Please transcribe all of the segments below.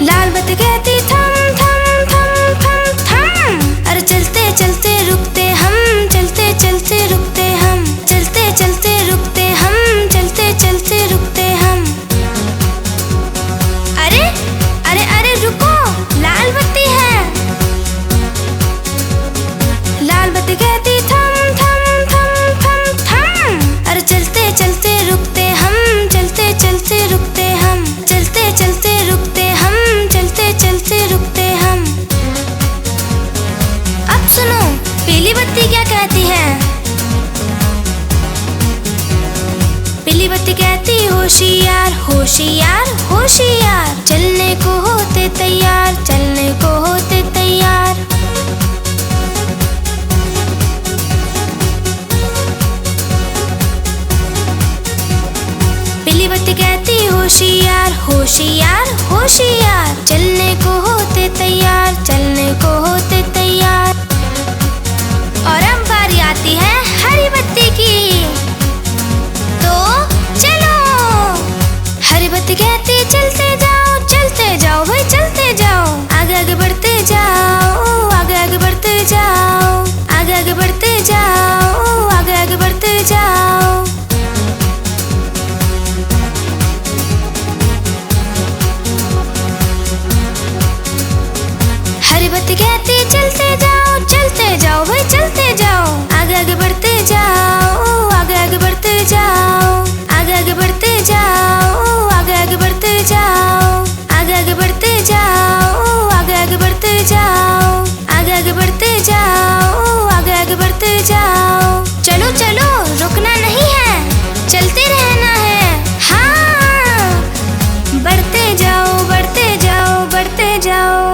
लाल बत्ती कहती थम थम थम थम थम। अरे चलते चलते रुकते हम, चलते चलते रुकते हम, चलते चलते रुकते हम, चलते चलते रुकते हम। अरे अरे अरे रुको, लाल बत्ती है। लाल बत्ती कहती थम थम थम थम थम। अरे चलते चलते रुकते हम, चलते चलते रुकते हम, चलते चलते रुकते हम, चलते चलते रुकते हम। अब सुनो पीली बत्ती क्या कहती है। पीली बत्ती कहती होशियार होशियार होशियार, चलने को होते तैयार, चलने को होते तैयार। पीली बत्ती कहती होशियार होशियार होशियार, चलने को होते तैयार, चलने को होते तैयार। और अब बारी आती है हरी बत्ती की, तो चलो। हरी बत्ती कहती चलते जाओ भाई चलते जाओ, आगे आगे बढ़ते जाओ, आगे आगे बढ़ते जाओ, आगे आगे बढ़ते जाओ, आगे आगे बढ़ते जाओ। हरी बत्ती कहती चलते जाओ भाई चलते जाओ, आगे आगे बढ़ते जाओ, आगे आगे बढ़ते जाओ, आगे आगे बढ़ते जाओ, आगे आगे बढ़ते जाओ, आगे आगे बढ़ते जाओ, आगे आगे बढ़ते जाओ, आगे आगे बढ़ते जाओ, आगे आगे बढ़ते जाओ। चलो चलो रुकना नहीं है, चलते रहना है। हाँ बढ़ते जाओ बढ़ते जाओ बढ़ते जाओ।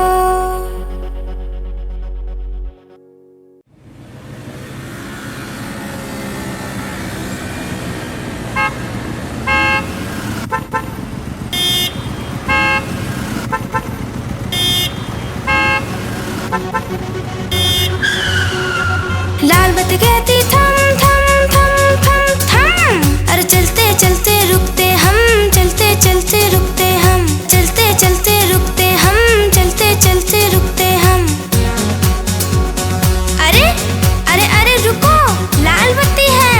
लाल बत्ती कहती थम थम थम थम थम। अरे चलते चलते रुकते हम, चलते चलते रुकते हम, चलते चलते रुकते हम, चलते चलते रुकते हम। अरे अरे अरे रुको, लाल बत्ती है।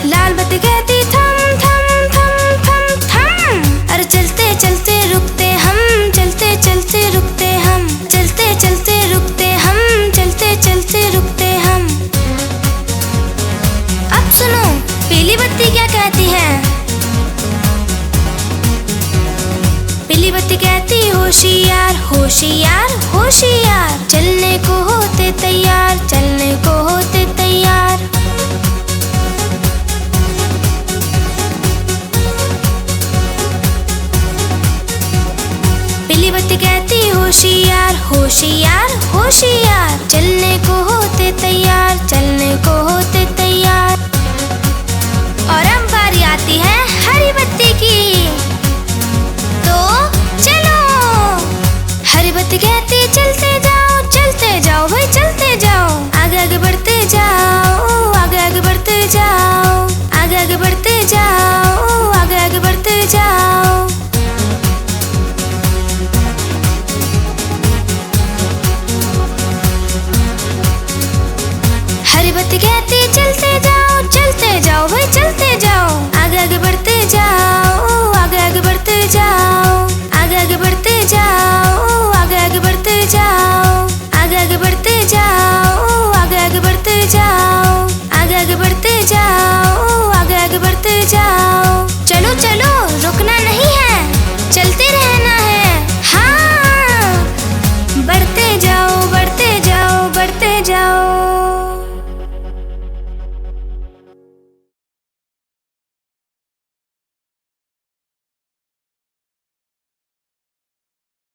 लाल बत्ती कहती थम थम थम थम थम। अरे चलते चलते रुकते हम, चलते चलते रुकते हम, चलते चलते रुकते हम, चलते चलते रुकते हम। अब सुनो पीली बत्ती क्या कहती है। पीली बत्ती कहती होशियार होशियार होशियार, चलने को होते तैयार, चलने को होते तैयार। पीली बत्ती कहती होशियार होशियार होशियार, चलने को होते तैयार, चलने को होते तैयार। और अब बारी आती है हरी बत्ती की,